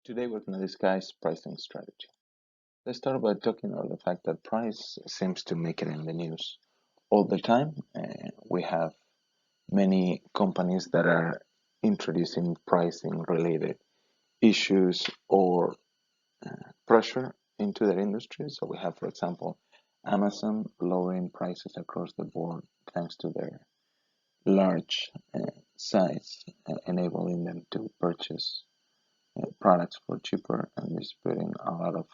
Today we're going to discuss pricing strategy. Let's start by talking about the fact that price seems to make it in the news all the time. We have many companies that are introducing pricing related issues or pressure into their industry. So we have, for example, Amazon lowering prices across the board thanks to their large size, enabling them to purchase products for cheaper, and is putting a lot of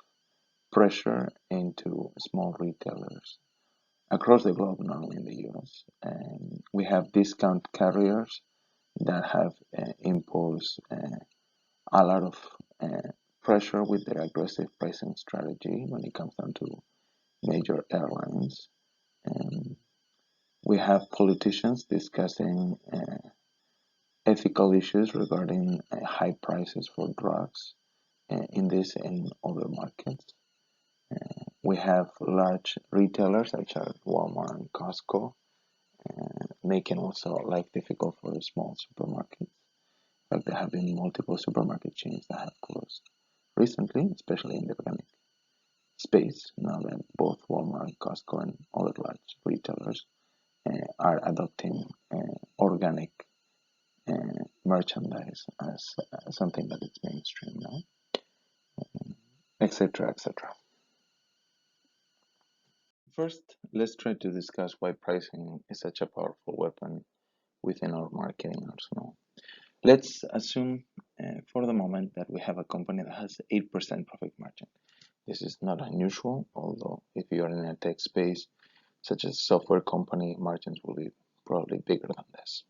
pressure into small retailers across the globe, not only in the US. And we have discount carriers that have imposed a lot of pressure with their aggressive pricing strategy when it comes down to major airlines. And we have politicians discussing ethical issues regarding high prices for drugs in this and other markets. We have large retailers such as Walmart and Costco, making also life difficult for the small supermarkets. In fact, there have been multiple supermarket chains that have closed recently, especially in the organic space, now that both Walmart, Costco, and other large retailers are adopting organic merchandise as something that is mainstream now, etc., etc. First, let's try to discuss why pricing is such a powerful weapon within our marketing arsenal. Let's assume for the moment that we have a company that has 8% profit margin. This is not unusual, although if you're in a tech space, such as software company, margins will be probably bigger than this.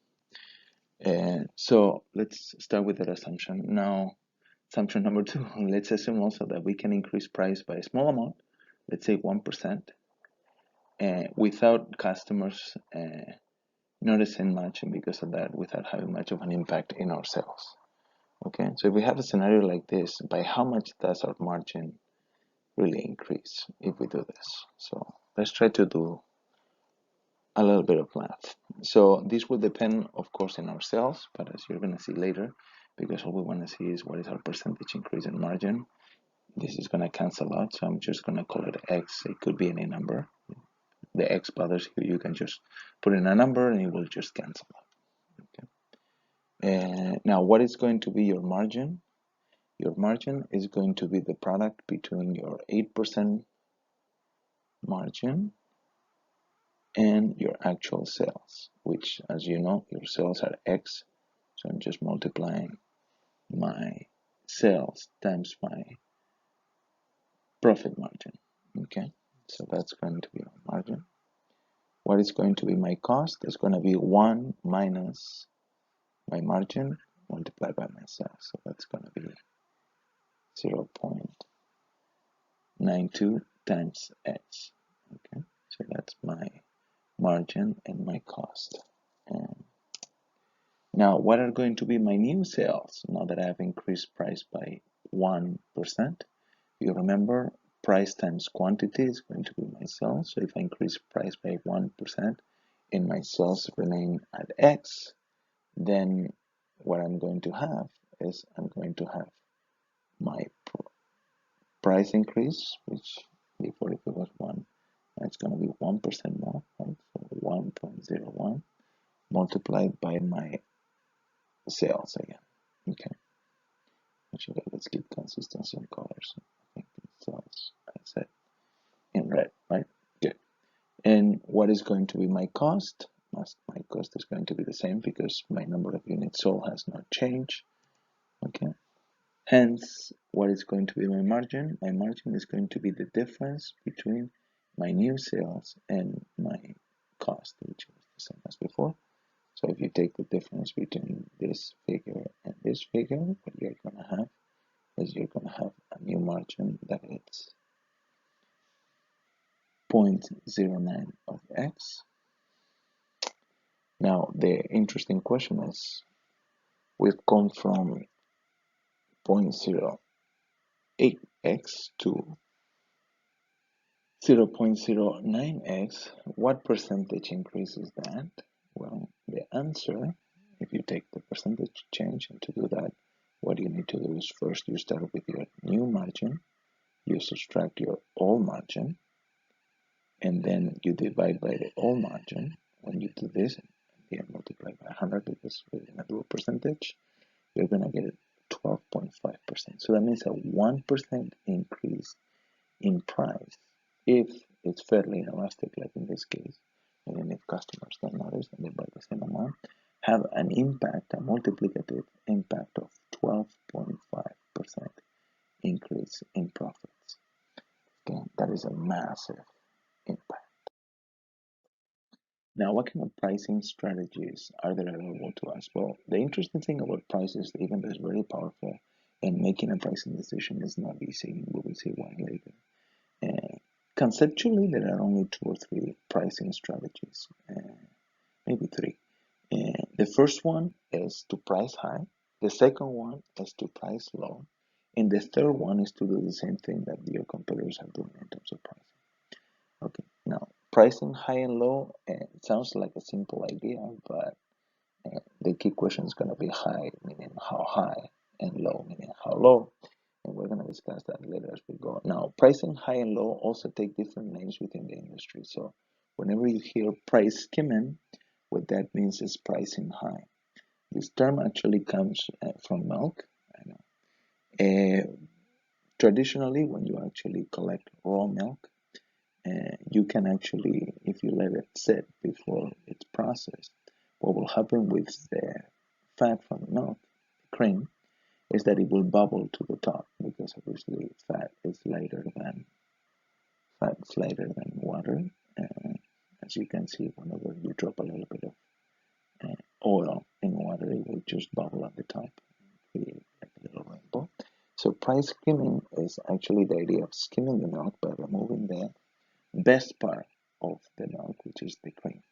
So let's start with that assumption. Now, assumption number two, let's assume also that we can increase price by a small amount, let's say 1%, without customers noticing much, and because of that, without having much of an impact in our sales. Okay, so if we have a scenario like this, by how much does our margin really increase if we do this? So let's try to do a little bit of math. So this will depend, of course, in our sales, but as you're going to see later, because all we want to see is what is our percentage increase in margin. This is going to cancel out, so I'm just going to call it X. It could be any number. The X bothers you, you can just put in a number and it will just cancel out. Okay. Now, what is going to be your margin? Your margin is going to be the product between your 8% margin and your actual sales, which, as you know, your sales are X. So I'm just multiplying my sales times my profit margin. Okay, so that's going to be our margin. What is going to be my cost? It's going to be 1 minus my margin multiplied by my sales. So that's going to be 0.92 times X. Okay, so that's my margin and my cost. And now, what are going to be my new sales now that I have increased price by 1%? You remember, price times quantity is going to be my sales. So if I increase price by 1% and my sales remain at X, then what I'm going to have is I'm going to have my price increase, which before if it was 1, it's going to be 1% more, right? So 1.01 multiplied by my sales again. Okay. Actually, let's keep consistency in colors. I think sales, I said in red, right? Good. And what is going to be my cost? My cost is going to be the same because my number of units sold has not changed. Okay. Hence, what is going to be my margin? My margin is going to be the difference between my new sales and my cost, which was the same as before. So if you take the difference between this figure and this figure, what you're going to have is you're going to have a new margin that is 0.09 of X. Now, the interesting question is, we've gone from 0.08x to 0.09x. What percentage increase is that? Well, the answer, if you take the percentage change and to do that, what you need to do is first you start with your new margin, you subtract your old margin, and then you divide by the old margin. When you do this, you multiply by 100 because we're going to do a percentage, you're going to get 12.5%. So that means a 1% increase in price if it's fairly inelastic, like in this case, and then if customers don't notice and they buy the same amount, have an impact, a multiplicative impact of 12.5% increase in profits. Okay, that is a massive impact. Now, what kind of pricing strategies are there available to us? Well, the interesting thing about price is that even though it's very powerful, and making a pricing decision is not easy. We will see why later. Conceptually, there are only 2 or 3 pricing strategies, maybe 3. The first one is to price high. The second one is to price low. And the third one is to do the same thing that your competitors are doing in terms of pricing. Okay, now pricing high and low sounds like a simple idea, but the key question is going to be high, meaning how high, and low, meaning how low. And we're going to discuss that later as we go. Now, pricing high and low also take different names within the industry. So whenever you hear price skimming, what that means is pricing high. This term actually comes from milk. Traditionally, when you actually collect raw milk, you can actually, if you let it sit before it's processed, what will happen with the fat from the milk, the cream, is that it will bubble to the top because obviously fat is lighter than water. As you can see, whenever you drop a little bit of oil in water, it will just bubble at the top and create like a little rainbow. So price skimming is actually the idea of skimming the milk by removing the best part of the milk, which is the cream.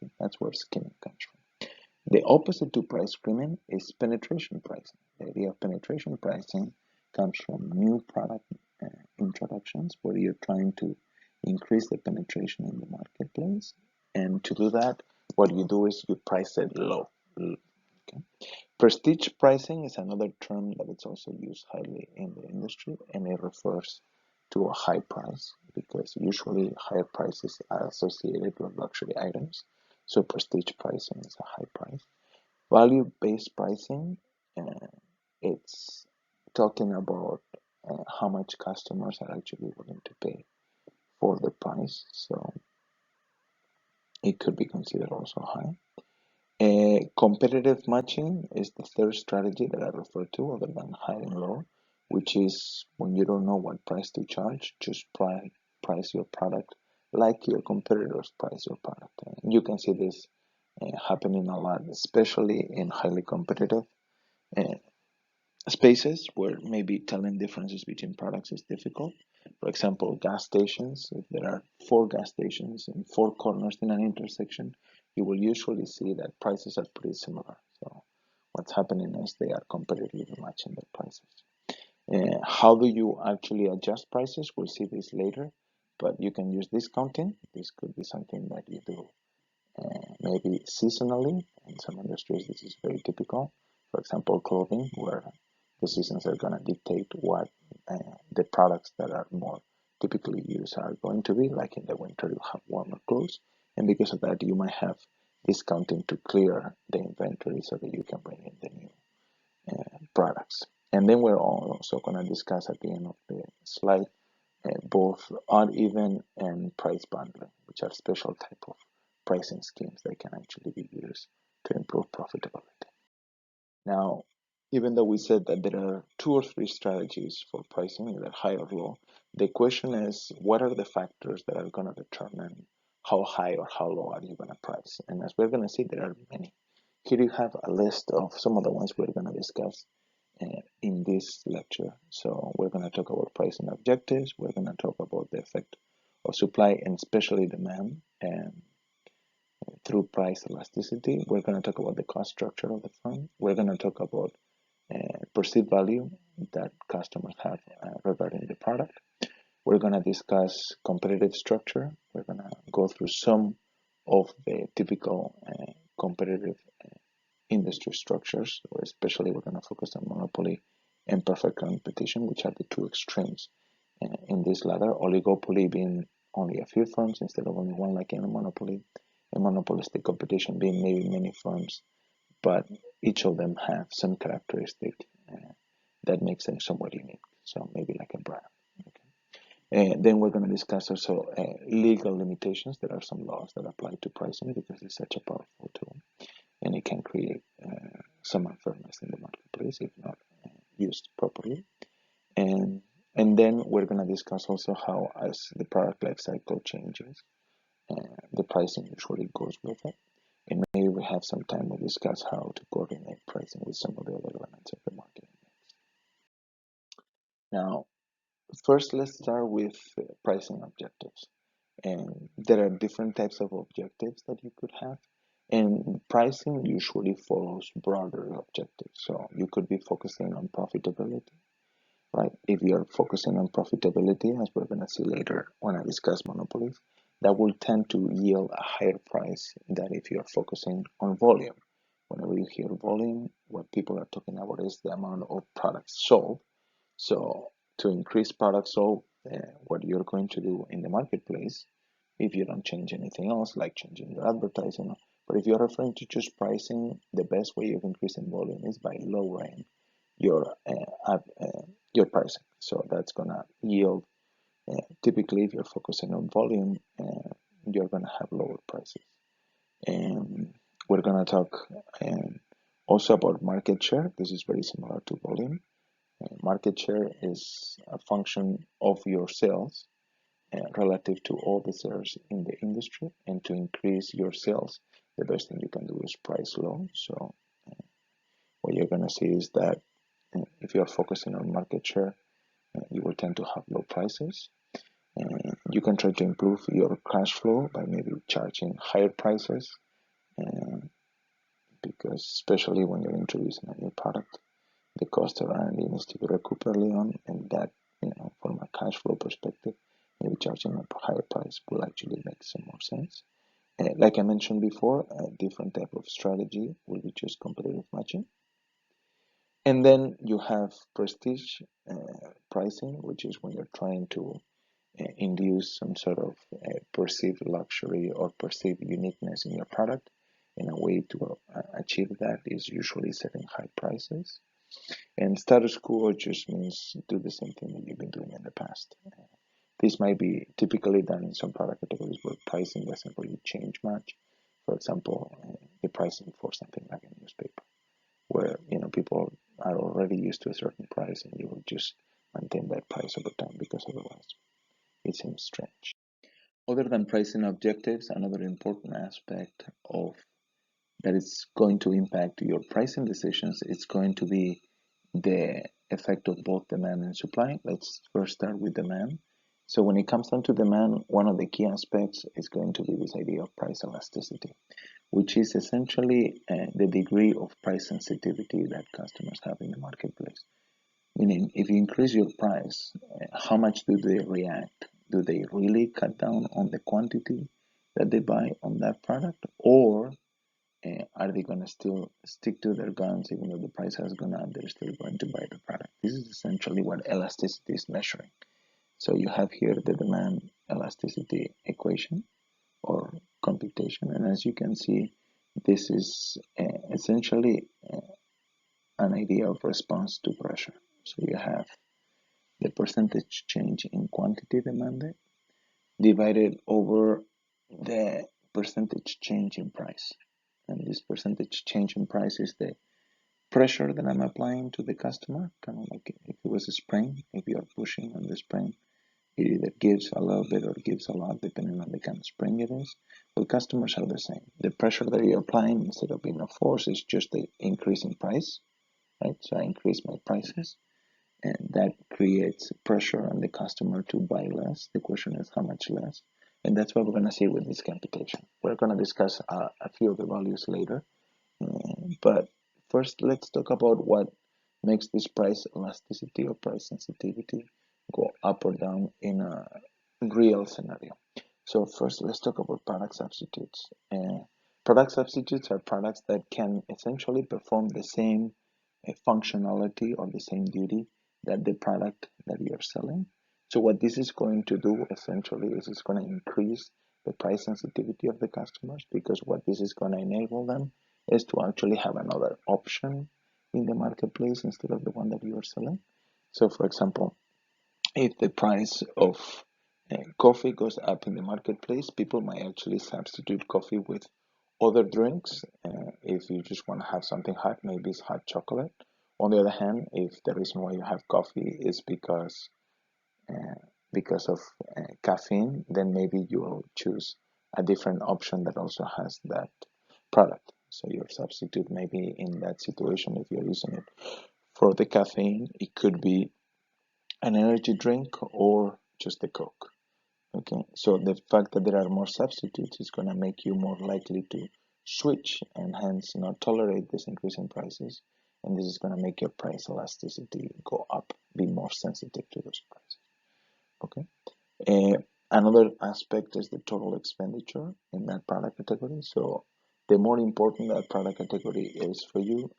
Okay, that's where skimming comes from. The opposite to price skimming is penetration pricing. The idea of penetration pricing comes from new product introductions, where you're trying to increase the penetration in the marketplace. And to do that, what you do is you price it low. Okay. Prestige pricing is another term that is also used highly in the industry, and it refers to a high price because usually higher prices are associated with luxury items. So prestige pricing is a high price. Value-based pricing, it's talking about how much customers are actually willing to pay for the price. So it could be considered also high. Competitive matching is the third strategy that I refer to, other than high and low, which is when you don't know what price to charge, just price your product like your competitors price your product. And you can see this happening a lot, especially in highly competitive spaces where maybe telling differences between products is difficult. For example, gas stations, if there are 4 gas stations in 4 corners in an intersection, you will usually see that prices are pretty similar. So what's happening is they are competitively matching their prices. How do you actually adjust prices? We'll see this later, but you can use discounting. This could be something that you do maybe seasonally. In some industries, this is very typical. For example, clothing, where the seasons are going to dictate what the products that are more typically used are going to be. Like in the winter, you have warmer clothes, and because of that, you might have discounting to clear the inventory so that you can bring in the new products. And then we're also going to discuss at the end of the slide both odd even and price bundling, which are special type of pricing schemes that can actually be used to improve profitability. Now, even though we said that there are 2 or 3 strategies for pricing, either high or low, the question is, what are the factors that are going to determine how high or how low are you going to price? And as we're going to see, there are many. Here you have a list of some of the ones we're going to discuss in this lecture. So we're going to talk about pricing objectives. We're going to talk about the effect of supply and especially demand through price elasticity. We're going to talk about the cost structure of the firm. We're going to talk about perceived value that customers have regarding the product. We're going to discuss competitive structure. We're going to go through some of the typical competitive industry structures, or especially we're going to focus on monopoly and perfect competition, which are the two extremes in this ladder. Oligopoly being only a few firms instead of only one, like in a monopoly, and monopolistic competition being maybe many firms, but each of them have some characteristic that makes them somewhat unique. So maybe like a brand. Okay. Then we're going to discuss also legal limitations. There are some laws that apply to pricing because it's such a powerful tool, and it can create some unfairness in the marketplace if not used properly. And then we're going to discuss also how, as the product life cycle changes, the pricing usually goes with it. And maybe we have some time to discuss how to coordinate pricing with some of the other elements of the market. Now, first, let's start with pricing objectives. And there are different types of objectives that you could have. And pricing usually follows broader objectives. So you could be focusing on profitability, right? If you're focusing on profitability, as we're going to see later when I discuss monopolies, that will tend to yield a higher price than if you're focusing on volume. Whenever you hear volume, what people are talking about is the amount of products sold. So to increase products sold, what you're going to do in the marketplace, if you don't change anything else, like changing your advertising, but if you're referring to just pricing, the best way of increasing volume is by lowering your your pricing. So that's gonna yield. Typically, if you're focusing on volume, you're gonna have lower prices. And we're gonna talk also about market share. This is very similar to volume. Market share is a function of your sales relative to all the sellers in the industry, and to increase your sales, the best thing you can do is price low. So what you're gonna see is that if you're focusing on market share, you will tend to have low prices. And you can try to improve your cash flow by maybe charging higher prices, because especially when you're introducing a new product, the cost of R&D needs to be recouped early on, and that, from a cash flow perspective, maybe charging a higher price will actually make some more sense. Like I mentioned before, a different type of strategy will be just competitive matching. And then you have prestige pricing, which is when you're trying to induce some sort of perceived luxury or perceived uniqueness in your product. And a way to achieve that is usually setting high prices. And status quo just means do the same thing that you've been doing in the past. This might be typically done in some product categories where pricing doesn't really change much. For example, the pricing for something like a newspaper, where people are already used to a certain price, and you will just maintain that price over time, because otherwise it seems strange. Other than pricing objectives, another important aspect of that is going to impact your pricing decisions, it's going to be the effect of both demand and supply. Let's first start with demand. So when it comes down to demand, one of the key aspects is going to be this idea of price elasticity, which is essentially the degree of price sensitivity that customers have in the marketplace. Meaning, if you increase your price, how much do they react? Do they really cut down on the quantity that they buy on that product, or are they going to still stick to their guns even though the price has gone up? They're still going to buy the product. This is essentially what elasticity is measuring. So you have here the demand elasticity equation or computation, and as you can see, this is essentially an idea of response to pressure. So you have the percentage change in quantity demanded divided over the percentage change in price. And this percentage change in price is the pressure that I'm applying to the customer, kind of like if it was a spring. If you are pushing on the spring, it either gives a little bit or gives a lot, depending on the kind of spring it is. Well, customers are the same. The pressure that you're applying, instead of being a force, is just the increase in price, right? So I increase my prices, and that creates pressure on the customer to buy less. The question is how much less, and that's what we're going to see with this computation. We're going to discuss a few of the values later, but first let's talk about what makes this price elasticity or price sensitivity go up or down in a real scenario. So first let's talk about product substitutes. Product substitutes are products that can essentially perform the same functionality or the same duty that the product that you're selling. So what this is going to do essentially is it's going to increase the price sensitivity of the customers, because what this is going to enable them is to actually have another option in the marketplace instead of the one that you are selling. So for example, if the price of coffee goes up in the marketplace, people might actually substitute coffee with other drinks. If you just want to have something hot, maybe it's hot chocolate. On the other hand, if the reason why you have coffee is uh, because of caffeine, then maybe you will choose a different option that also has that product. So your substitute, maybe in that situation, if you're using it for the caffeine, it could be an energy drink or just a Coke. Okay, so the fact that there are more substitutes is going to make you more likely to switch and hence not tolerate this increase in prices. And this is going to make your price elasticity go up, be more sensitive to those prices. Okay, another aspect is the total expenditure in that product category. So the more important that product category is for you,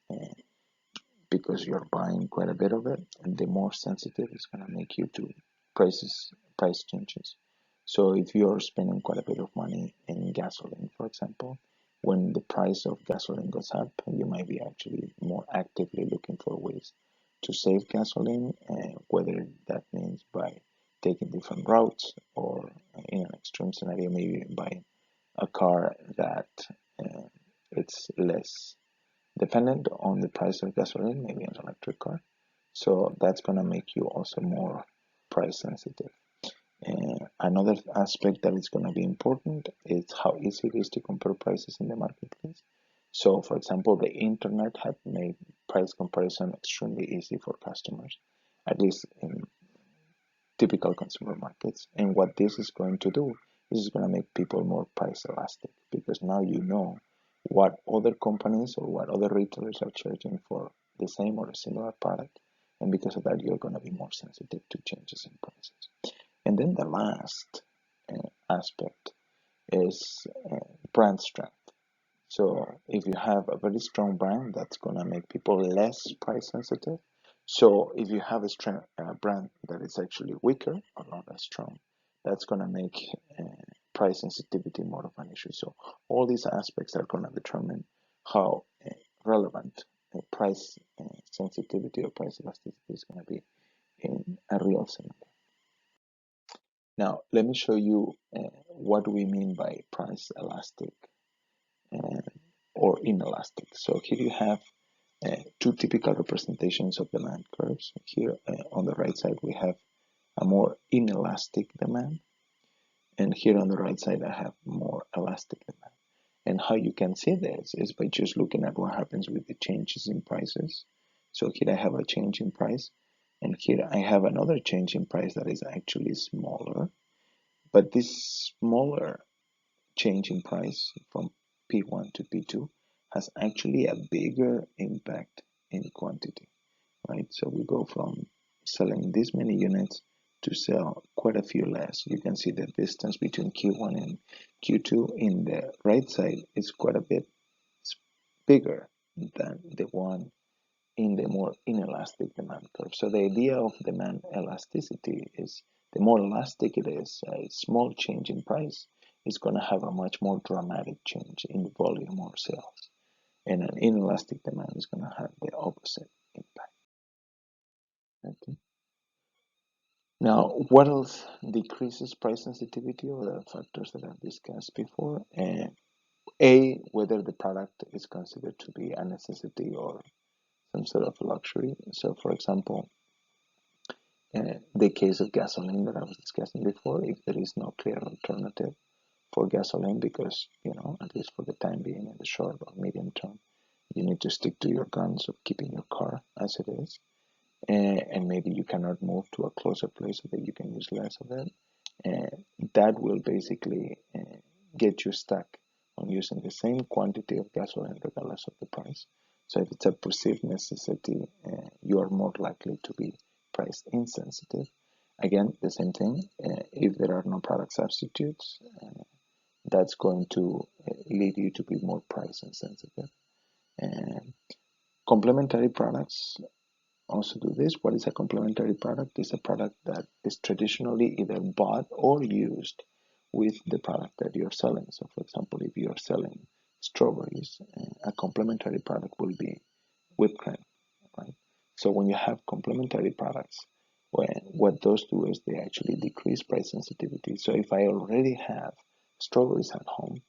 because you're buying quite a bit of it, and the more sensitive it's going to make you to price changes. So if you're spending quite a bit of money in gasoline, for example, when the price of gasoline goes up, you might be actually more actively looking for ways to save gasoline, whether that means by taking different routes, or in an extreme scenario, maybe buying a car that uh, it's less dependent on the price of gasoline, maybe an electric car. So that's going to make you also more price sensitive. Another aspect that is going to be important is how easy it is to compare prices in the marketplace. So, for example, the internet had made price comparison extremely easy for customers, at least in typical consumer markets. And what this is going to do is going to make people more price elastic, because now you know what other companies or what other retailers are charging for the same or a similar product. And because of that, you're going to be more sensitive to changes in prices. And then the last aspect is brand strength. So if you have a very strong brand, that's going to make people less price sensitive. So if you have a brand that is actually weaker or not as strong, that's going to make uh, price sensitivity more of an issue. So all these aspects are going to determine how relevant price sensitivity or price elasticity is going to be in a real scenario. Now, let me show you what we mean by price elastic uh, or inelastic. So here you have two typical representations of demand curves. Here on the right side, we have a more inelastic demand, and here on the right side, I have more elastic demand. And how you can see this is by just looking at what happens with the changes in prices. So here I have a change in price, and here I have another change in price that is actually smaller. But this smaller change in price from P1 to P2 has actually a bigger impact in quantity, right? So we go from selling this many units to sell quite a few less. You can see the distance between Q1 and Q2 in the right side is quite a bit bigger than the one in the more inelastic demand curve. So the idea of demand elasticity is the more elastic it is, a small change in price is going to have a much more dramatic change in volume or sales. And an inelastic demand is going to have the opposite impact. Okay. Now, what else decreases price sensitivity? Or the factors that I've discussed before. Whether the product is considered to be a necessity or some sort of luxury. So, for example, the case of gasoline that I was discussing before, if there is no clear alternative for gasoline, because, at least for the time being, in the short or medium term, you need to stick to your guns of keeping your car as it is. And maybe you cannot move to a closer place so that you can use less of it. That will basically get you stuck on using the same quantity of gasoline regardless of the price. So if it's a perceived necessity, you are more likely to be price insensitive. Again, the same thing. If there are no product substitutes, that's going to lead you to be more price insensitive. And complementary products also do this. What is a complementary product? It's a product that is traditionally either bought or used with the product that you're selling. So, for example, if you're selling strawberries, a complementary product will be whipped cream, right? So when you have complementary products, what those do is they actually decrease price sensitivity. So if I already have strawberries at home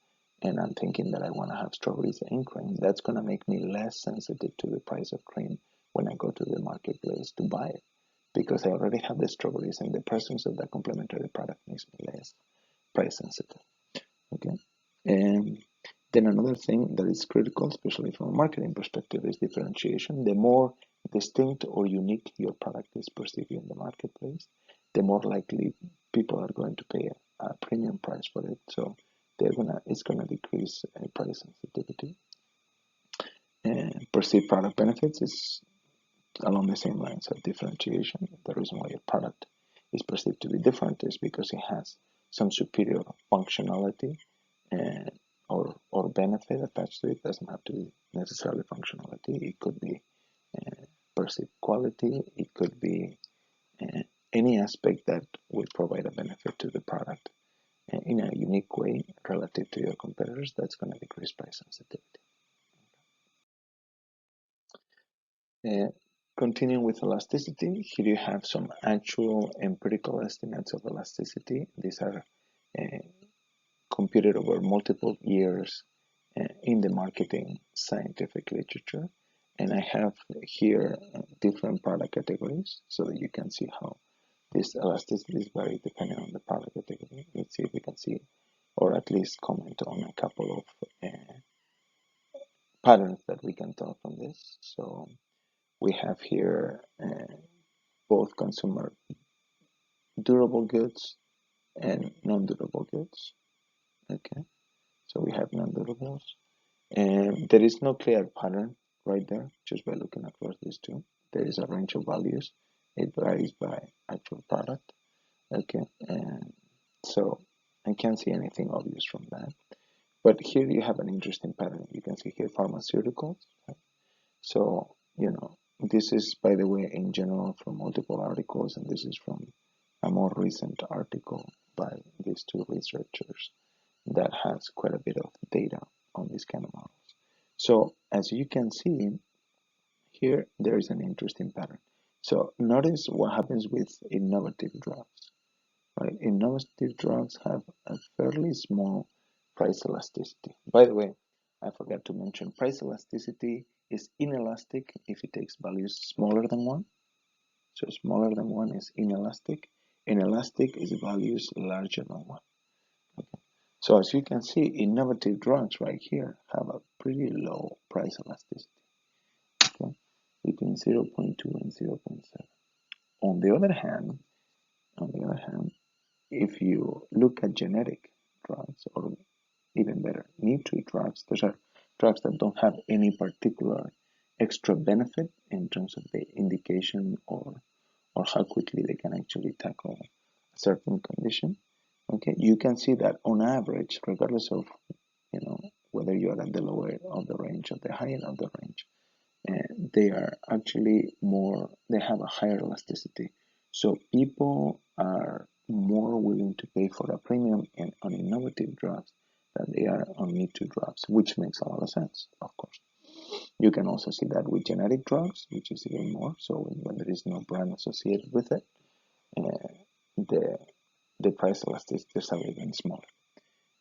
and I'm thinking that I want to have strawberries and cream, that's going to make me less sensitive to the price of cream when I go to the marketplace to buy it, because I already have the strawberries and the presence of that complementary product makes me less price sensitive. Okay. And then another thing that is critical, especially from a marketing perspective, is differentiation. The more distinct or unique your product is perceived in the marketplace, the more likely people are going to pay a premium price for it. So it's gonna decrease price sensitivity. And perceived product benefits is along the same lines of differentiation. The reason why your product is perceived to be different is because it has some superior functionality and or benefit attached to it. It doesn't have to be necessarily functionality. It could be perceived quality. It could be any aspect that will provide a benefit to the product in a unique way relative to your competitors. That's going to decrease price sensitivity. Continuing with elasticity, here you have some actual empirical estimates of elasticity. These are computed over multiple years in the marketing scientific literature. And I have here different product categories so that you can see how these elasticities vary depending on the product category. Let's see if we can see, or at least comment on a couple of patterns that we can tell from this. So we have here both consumer durable goods and non-durable goods. Okay, so we have non-durables, and there is no clear pattern right there just by looking across these two. There is a range of values. It varies by actual product. Okay, and so I can't see anything obvious from that. But here you have an interesting pattern. You can see here pharmaceuticals. Right? So, this is, by the way, in general from multiple articles, and this is from a more recent article by these two researchers that has quite a bit of data on these kind of models. So, as you can see, here there is an interesting pattern. So, notice what happens with innovative drugs, right? Innovative drugs have a fairly small price elasticity. By the way, I forgot to mention price elasticity is inelastic if it takes values smaller than 1. So smaller than 1 is inelastic. Inelastic is values larger than 1. Okay. So as you can see, innovative drugs right here have a pretty low price elasticity. Okay. Between 0.2 and 0.7. On the other hand, if you look at generic drugs, or even better, me-too drugs, those are drugs that don't have any particular extra benefit in terms of the indication or how quickly they can actually tackle a certain condition. Okay, you can see that on average, regardless of whether you are at the lower of the range or the high end of the range, they are actually they have a higher elasticity. So people are more willing to pay for a premium on innovative drugs than they are on me-too drugs, which makes a lot of sense, of course. You can also see that with generic drugs, which is even more. So when there is no brand associated with it, the price elasticities are even smaller.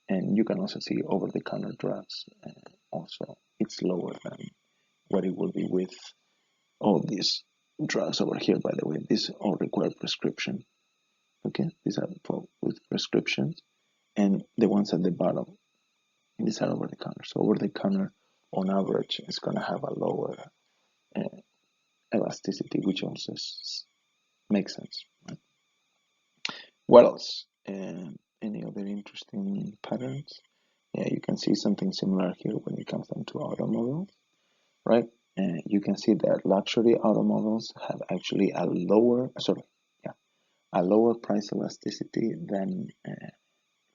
And you can also see over-the-counter drugs. Also, it's lower than what it will be with all these drugs over here. By the way, these all require prescription. Okay, these are with prescriptions, and the ones at the bottom, these are over-the-counter. So over-the-counter, on average, is going to have a lower elasticity, which also makes sense. Right? What else? Any other interesting patterns? Yeah, you can see something similar here when it comes down to automobiles, right? You can see that luxury automobiles have actually a lower price elasticity than,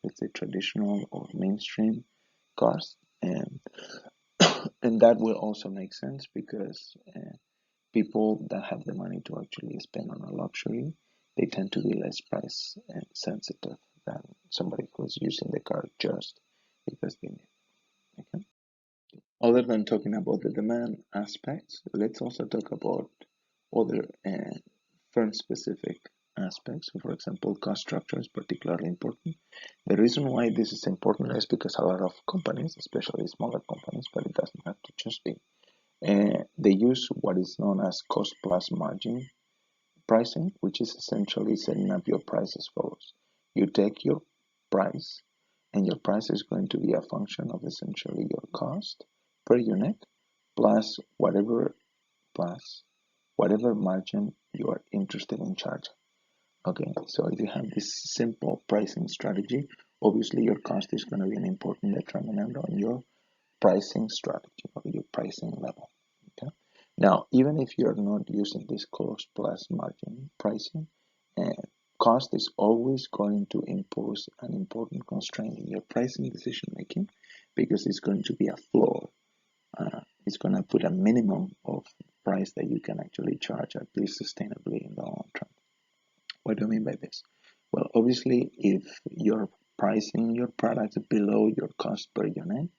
let's say, say traditional or mainstream cars, and and that will also make sense because people that have the money to actually spend on a luxury, they tend to be less price sensitive than somebody who's using the car just because they need. Okay. Other than talking about the demand aspects, let's also talk about other firm-specific aspects. So for example, cost structure is particularly important. The reason why this is important is because a lot of companies, especially smaller companies, but it doesn't have to just be, they use what is known as cost plus margin pricing, which is essentially setting up your price as follows. You take your price, and your price is going to be a function of essentially your cost per unit plus plus whatever margin you are interested in charging. Okay, so if you have this simple pricing strategy, obviously your cost is going to be an important determinant on your pricing strategy or your pricing level. Okay. Now, even if you're not using this cost plus margin pricing, uh, cost is always going to impose an important constraint in your pricing decision making because it's going to be a floor. It's going to put a minimum of price that you can actually charge at least sustainably in the long term. What do I mean by this? Well, obviously, if you're pricing your products below your cost per unit,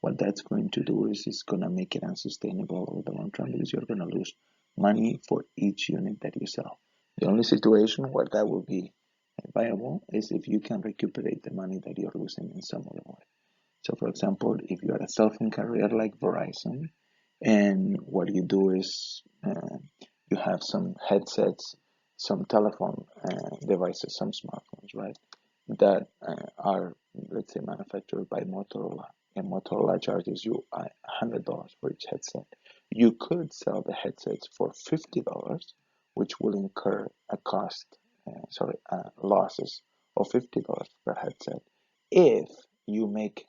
what that's going to do is it's going to make it unsustainable over the long term because you're going to lose money for each unit that you sell. The only situation where that will be viable is if you can recuperate the money that you're losing in some other way. So, for example, if you're a self-in carrier like Verizon, and what you do is you have some headsets, some telephone devices, some smartphones, right, that are, let's say, manufactured by Motorola, and Motorola charges you $100 for each headset. You could sell the headsets for $50, which will incur a losses of $50 per headset if you make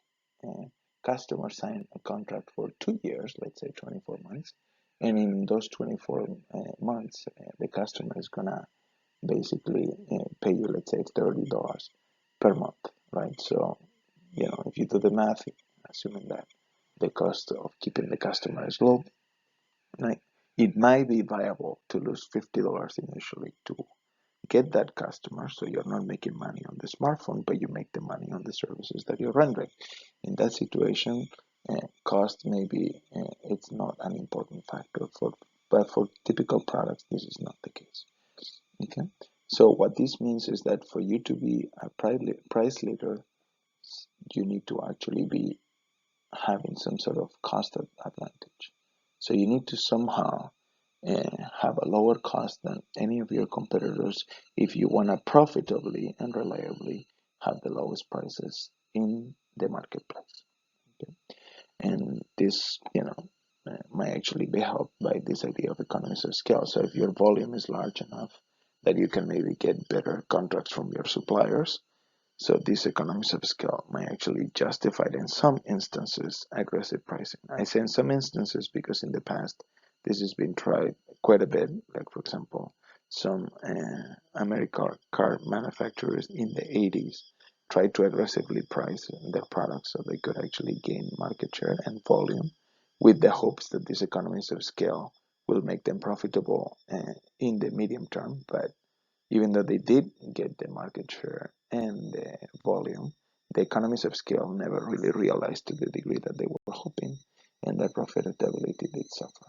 customers sign a contract for 2 years, let's say 24 months, and in those 24 months, the customer is gonna basically pay you, let's say, $30 per month, right? So, if you do the math, assuming that the cost of keeping the customer is low, right, it might be viable to lose $50 initially to get that customer, so you're not making money on the smartphone, but you make the money on the services that you're rendering. In that situation, cost maybe it's not an important factor but for typical products, this is not the case. Okay, so what this means is that for you to be a price leader, you need to actually be having some sort of cost advantage. So you need to somehow have a lower cost than any of your competitors if you want to profitably and reliably have the lowest prices in the marketplace. Okay? And this, might actually be helped by this idea of economies of scale. So if your volume is large enough that you can maybe get better contracts from your suppliers, so these economies of scale might actually justify in some instances aggressive pricing. I say in some instances because in the past this has been tried quite a bit. Like for example, some American car manufacturers in the 80s tried to aggressively price their products so they could actually gain market share and volume with the hopes that these economies of scale will make them profitable in the medium term. But even though they did get the market share and the volume, the economies of scale never really realized to the degree that they were hoping, and their profitability did suffer.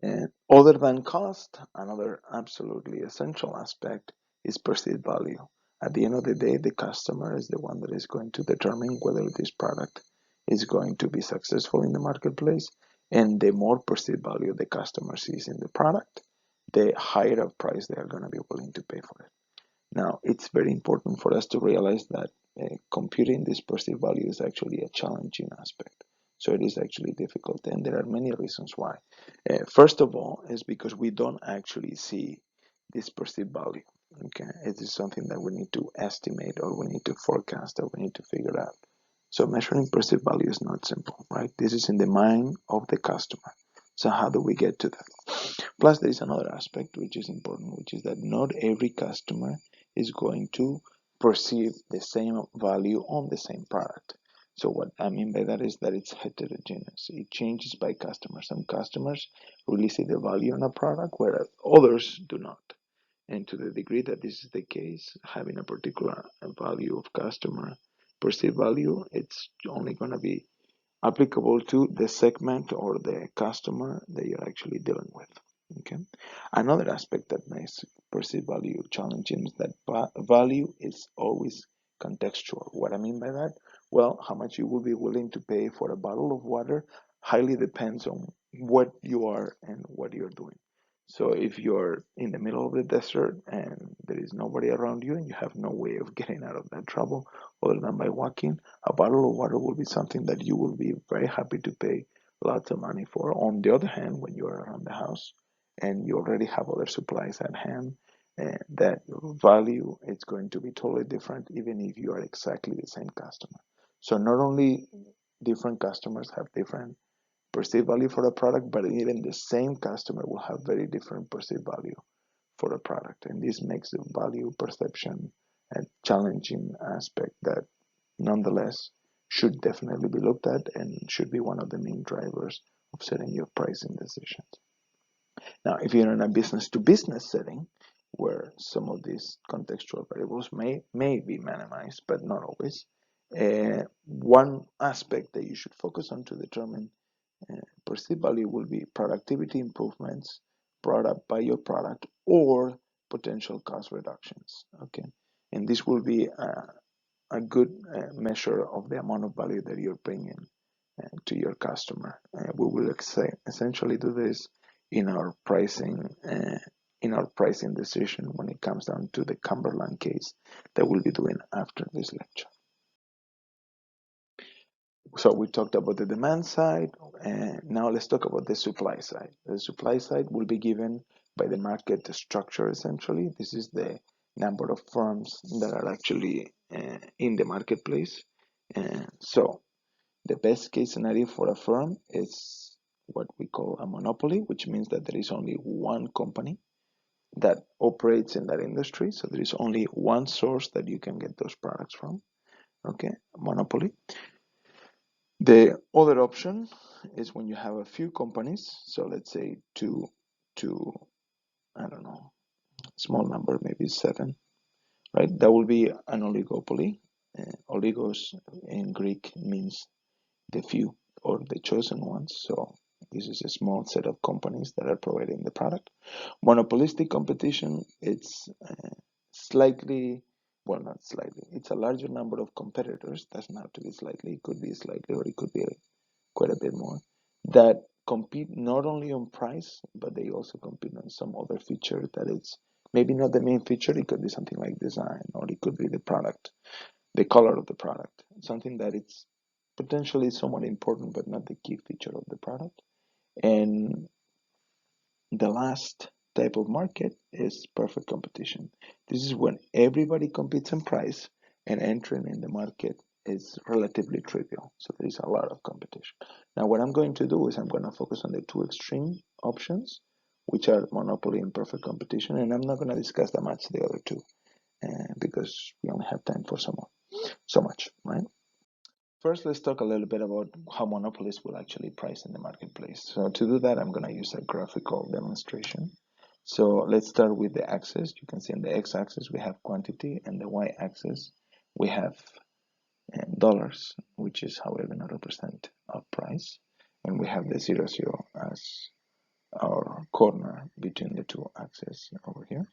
And other than cost, another absolutely essential aspect is perceived value. At the end of the day, the customer is the one that is going to determine whether this product is going to be successful in the marketplace. And the more perceived value the customer sees in the product, the higher of price they are going to be willing to pay for it. Now, it's very important for us to realize that computing this perceived value is actually a challenging aspect. So it is actually difficult, and there are many reasons why. First of all, is because we don't actually see this perceived value. Okay, it is something that we need to estimate, or we need to forecast, or we need to figure out. So measuring perceived value is not simple, right? This is in the mind of the customer. So how do we get to that? Plus, there is another aspect which is important, which is that not every customer is going to perceive the same value on the same product. So what I mean by that is that it's heterogeneous. It changes by customer. Some customers really see the value on a product, whereas others do not. And to the degree that this is the case, having a particular value of customer perceived value, it's only going to be applicable to the segment or the customer that you're actually dealing with. Okay. Another aspect that makes perceived value challenging is that value is always contextual. What I mean by that? Well, how much you will be willing to pay for a bottle of water highly depends on what you are and what you're doing. So if you're in the middle of the desert and there is nobody around you and you have no way of getting out of that trouble other than by walking, a bottle of water will be something that you will be very happy to pay lots of money for. On the other hand, when you are around the house and you already have other supplies at hand, that value is going to be totally different even if you are exactly the same customer. So not only different customers have different perceived value for a product, but even the same customer will have very different perceived value for a product. And this makes the value perception a challenging aspect that nonetheless should definitely be looked at and should be one of the main drivers of setting your pricing decisions. Now, if you're in a business to business setting where some of these contextual variables may be minimized, but not always, one aspect that you should focus on to determine perceived value will be productivity improvements brought up by your product or potential cost reductions. Okay, and this will be a good measure of the amount of value that you're bringing to your customer. We will essentially do this in our pricing decision when it comes down to the Cumberland case that we'll be doing after this lecture. So we talked about the demand side, and now let's talk about the supply side. The supply side will be given by the market structure essentially. This is the number of firms that are actually in the marketplace. So the best case scenario for a firm is what we call a monopoly, which means that there is only one company that operates in that industry. So there is only one source that you can get those products from. Okay, monopoly. The other option is when you have a few companies. So let's say two, I don't know, small number, maybe 7, right? That will be an oligopoly. Oligos in Greek means the few or the chosen ones. So this is a small set of companies that are providing the product. Monopolistic competition, it's slightly, well, not slightly, it's a larger number of competitors. Doesn't have to be slightly, it could be slightly, or it could be quite a bit more, that compete not only on price, but they also compete on some other feature that it's maybe not the main feature. It could be something like design, or it could be the product, the color of the product, something that it's potentially somewhat important, but not the key feature of the product. And the last type of market is perfect competition. This is when everybody competes on price and entering in the market is relatively trivial. So there is a lot of competition. Now what I'm going to do is I'm going to focus on the two extreme options, which are monopoly and perfect competition, and I'm not going to discuss that much the other two because we only have time for so much, right? First, let's talk a little bit about how monopolists will actually price in the marketplace. So to do that, I'm going to use a graphical demonstration. So let's start with the axis. You can see on the x-axis we have quantity, and the y-axis we have dollars, which is how we're going to represent our price. And we have the 0, 0 as our corner between the two axes over here.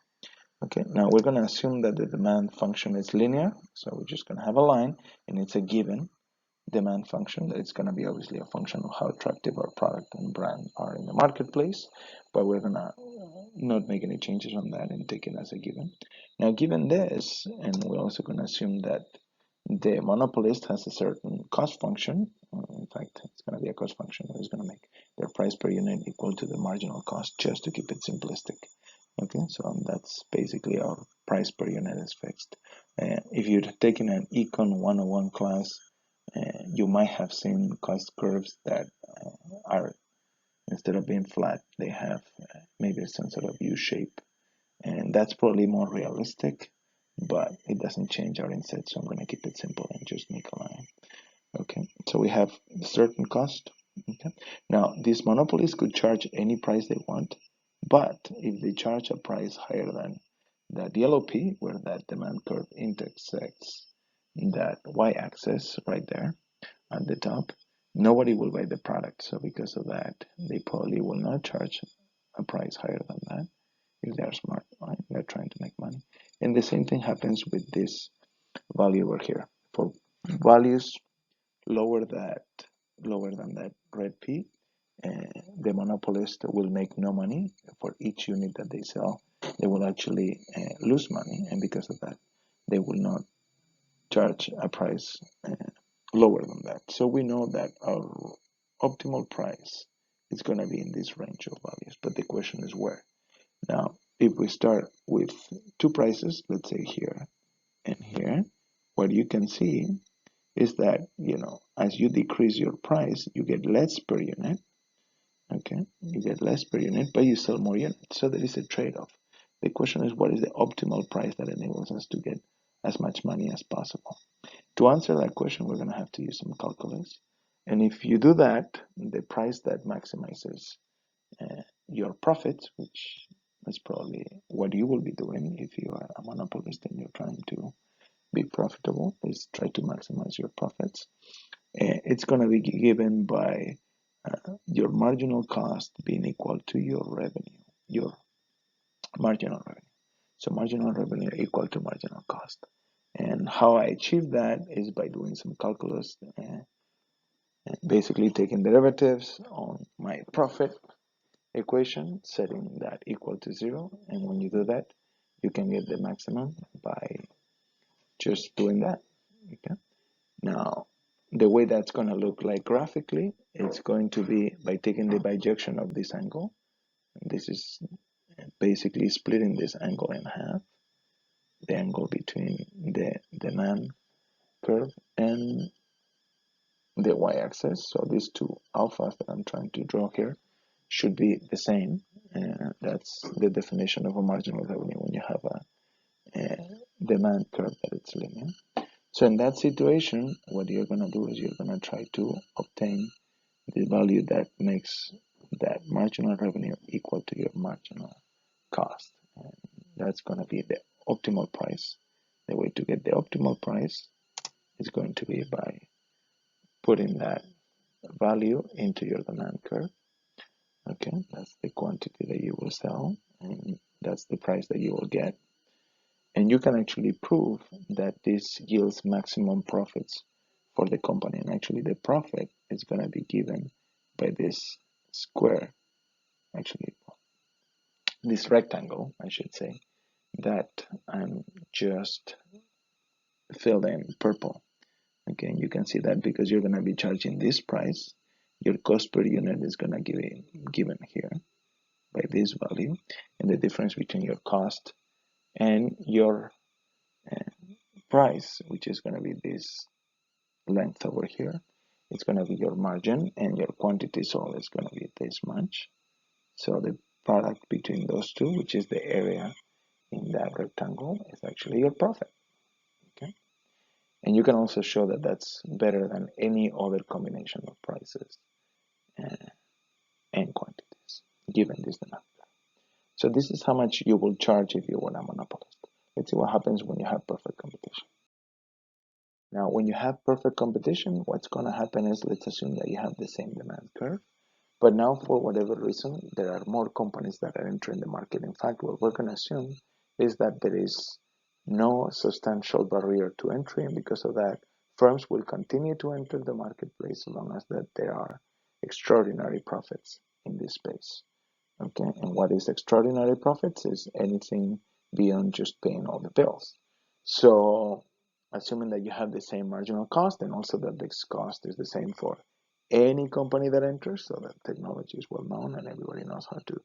Okay, now we're going to assume that the demand function is linear. So we're just going to have a line, and it's a given demand function. It's going to be obviously a function of how attractive our product and brand are in the marketplace, but we're going to not make any changes on that and take it as a given. Now, given this, and we're also going to assume that the monopolist has a certain cost function. In fact, it's going to be a cost function that is going to make their price per unit equal to the marginal cost, just to keep it simplistic. Okay, so that's basically our price per unit is fixed. If you're taking an Econ 101 class, you might have seen cost curves that are, instead of being flat, they have maybe some sort of U shape, and that's probably more realistic but it doesn't change our inset, so I'm going to keep it simple and just make a line. Okay, so we have a certain cost. Okay, now these monopolies could charge any price they want, but if they charge a price higher than that yellow P, where that demand curve intersects that y-axis right there at the top, nobody will buy the product. So because of that, they probably will not charge a price higher than that if they're smart, right? They're trying to make money. And the same thing happens with this value over here. For values lower that lower than that red P, the monopolist will make no money. For each unit that they sell, they will actually lose money, and because of that, they will not charge a price lower than that. So we know that our optimal price is going to be in this range of values, but the question is where. Now, if we start with two prices, let's say here and here, what you can see is that, as you decrease your price, you get less per unit. Okay, you get less per unit, but you sell more units. So there is a trade-off. The question is, what is the optimal price that enables us to get as much money as possible? To answer that question, we're going to have to use some calculus. And if you do that, the price that maximizes your profits, which is probably what you will be doing if you are a monopolist and you're trying to be profitable, is try to maximize your profits. It's going to be given by your marginal cost being equal to your revenue, your marginal revenue. So marginal revenue equal to marginal cost. And how I achieve that is by doing some calculus, basically taking derivatives on my profit equation, setting that equal to 0. And when you do that, you can get the maximum by just doing that. Okay. Now, the way that's going to look like graphically, it's going to be by taking the bijection of this angle. This is basically splitting this angle in half, the angle between the demand curve and the y-axis. So these two alphas that I'm trying to draw here should be the same. That's the definition of a marginal revenue when you have a demand curve that it's linear. So in that situation, what you're going to do is you're going to try to obtain the value that makes that marginal revenue equal to your marginal cost. And that's going to be the optimal price. The way to get the optimal price is going to be by putting that value into your demand curve. Okay, that's the quantity that you will sell, and that's the price that you will get. And you can actually prove that this yields maximum profits for the company. And actually, the profit is going to be given by this square, actually, this rectangle, I should say, that I'm just filled in purple. Okay, and you can see that because you're going to be charging this price, your cost per unit is going to be given here by this value, and the difference between your cost and your price, which is going to be this length over here, it's going to be your margin, and your quantity sold is going to be this much. So the product between those two, which is the area in that rectangle, is actually your profit. Okay, and you can also show that that's better than any other combination of prices and quantities given this demand. So this is how much you will charge if you were a monopolist. Let's see what happens when you have perfect competition. Now, when you have perfect competition, what's going to happen is, let's assume that you have the same demand curve, but now for whatever reason, there are more companies that are entering the market. In fact, what we're going to assume is that there is no substantial barrier to entry, and because of that, firms will continue to enter the marketplace as long as that there are extraordinary profits in this space. Okay, and what is extraordinary profits is anything beyond just paying all the bills. So assuming that you have the same marginal cost and also that this cost is the same for any company that enters, so that technology is well known and everybody knows how to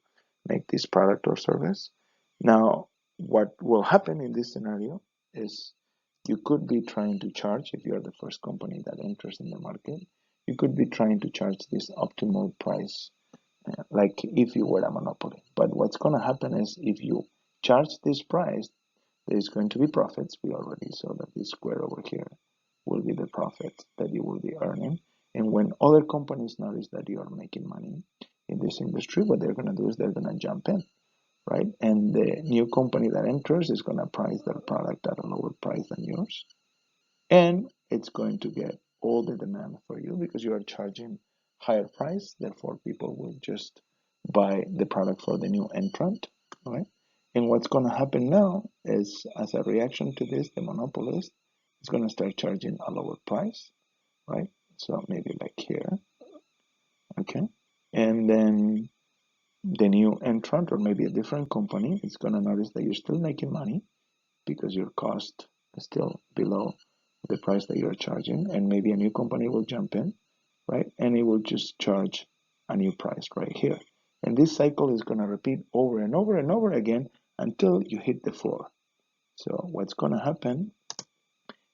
make this product or service. Now, what will happen in this scenario is you could be trying to charge, if you're the first company that enters in the market, you could be trying to charge this optimal price like if you were a monopoly. But what's going to happen is if you charge this price, there is going to be profits. We already saw that this square over here will be the profit that you will be earning. And when other companies notice that you are making money in this industry, what they're going to do is they're going to jump in, right? And the new company that enters is going to price their product at a lower price than yours. And it's going to get all the demand for you because you are charging higher price. Therefore, people will just buy the product for the new entrant, right? And what's going to happen now is, as a reaction to this, the monopolist is going to start charging a lower price, right? So maybe like here, okay? And then the new entrant, or maybe a different company, is going to notice that you're still making money because your cost is still below the price that you're charging, and maybe a new company will jump in, right? And it will just charge a new price right here. And this cycle is going to repeat over and over and over again until you hit the floor. So what's going to happen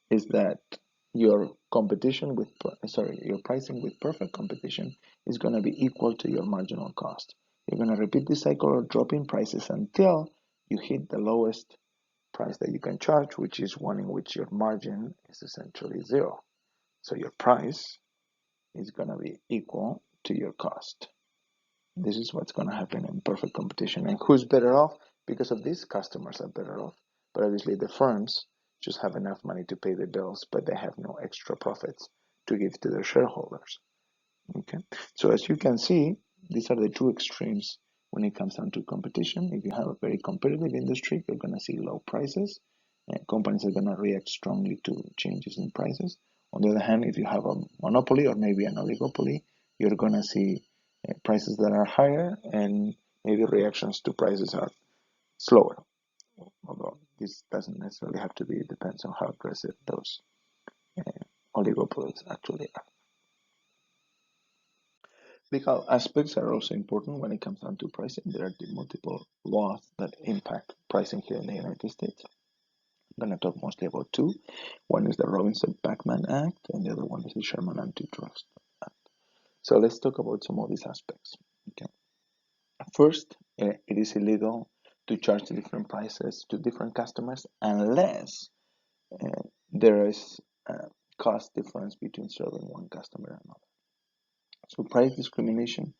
is that your competition with, your pricing with perfect competition is going to be equal to your marginal cost. You're going to repeat this cycle of dropping prices until you hit the lowest price that you can charge, which is one in which your margin is essentially zero. So your price is going to be equal to your cost. This is what's going to happen in perfect competition. And who's better off? Because of this, customers are better off. But obviously the firms just have enough money to pay the bills, but they have no extra profits to give to their shareholders. Okay, so as you can see, these are the two extremes when it comes down to competition. If you have a very competitive industry, you're going to see low prices, and companies are going to react strongly to changes in prices. On the other hand, if you have a monopoly or maybe an oligopoly, you're going to see prices that are higher, and maybe reactions to prices are slower. Although this doesn't necessarily have to be, it depends on how aggressive those oligopolies actually are. Legal aspects are also important when it comes down to pricing. There are multiple laws that impact pricing here in the United States. I'm going to talk mostly about two. One is the Robinson-Patman Act, and the other one is the Sherman Antitrust Act. So let's talk about some of these aspects. Okay. First, it is illegal to charge different prices to different customers unless there is a cost difference between serving one customer and another. So price discrimination,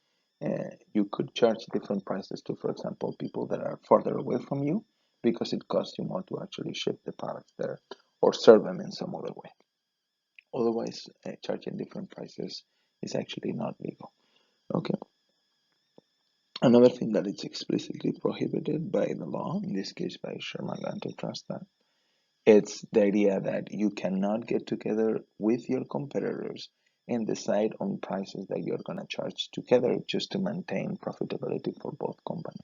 you could charge different prices to, for example, people that are farther away from you because it costs you more to actually ship the products there or serve them in some other way. Otherwise, charging different prices is actually not legal. Okay. Another thing that is explicitly prohibited by the law, in this case by Sherman Antitrust Act, it's the idea that you cannot get together with your competitors and decide on prices that you're going to charge together just to maintain profitability for both companies.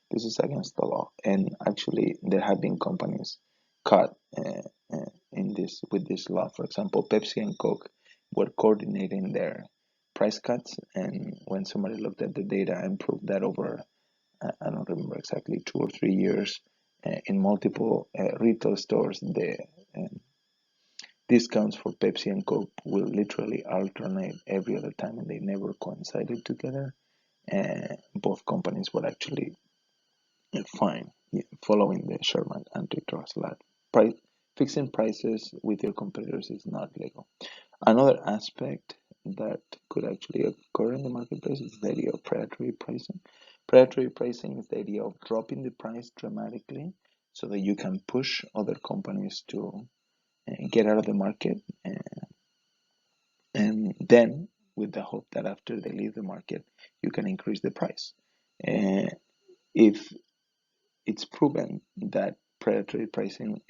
This is against the law, and actually there have been companies caught with this law. For example, Pepsi and Coke were coordinating their price cuts, and when somebody looked at the data and proved that over, I don't remember exactly, 2 or 3 years, in multiple retail stores, the discounts for Pepsi and Coke will literally alternate every other time, and they never coincided together. Both companies were actually fined following the Sherman Antitrust Law. Fixing prices with your competitors is not legal. Another aspect that could actually occur in the marketplace is the idea of predatory pricing. Predatory pricing is the idea of dropping the price dramatically so that you can push other companies to get out of the market, and then with the hope that after they leave the market, you can increase the price. If it's proven that predatory pricing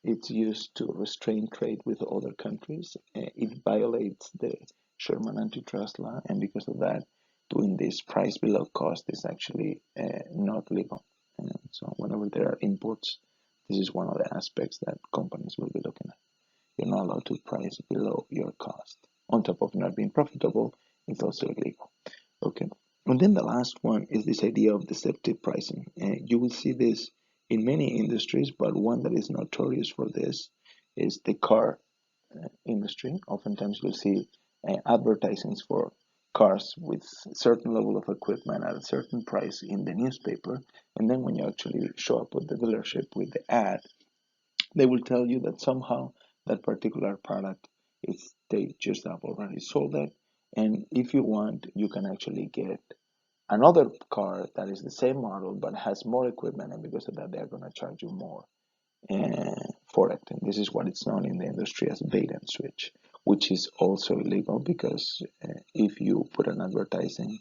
it's used to restrain trade with other countries, it violates the Sherman Antitrust Law, and because of that, doing this price below cost is actually not legal. So whenever there are imports, this is one of the aspects that companies will be looking at. You're not allowed to price below your cost. On top of not being profitable, it's also illegal. Okay. And then the last one is this idea of deceptive pricing. You will see this in many industries, but one that is notorious for this is the car industry. Oftentimes you'll see advertisements for cars with certain level of equipment at a certain price in the newspaper, and then when you actually show up at the dealership with the ad, they will tell you that somehow that particular product is they just have already sold it, and if you want, you can actually get another car that is the same model but has more equipment, and because of that, they're going to charge you more for it. And this is what it's known in the industry as bait and switch, which is also illegal because if you put an advertising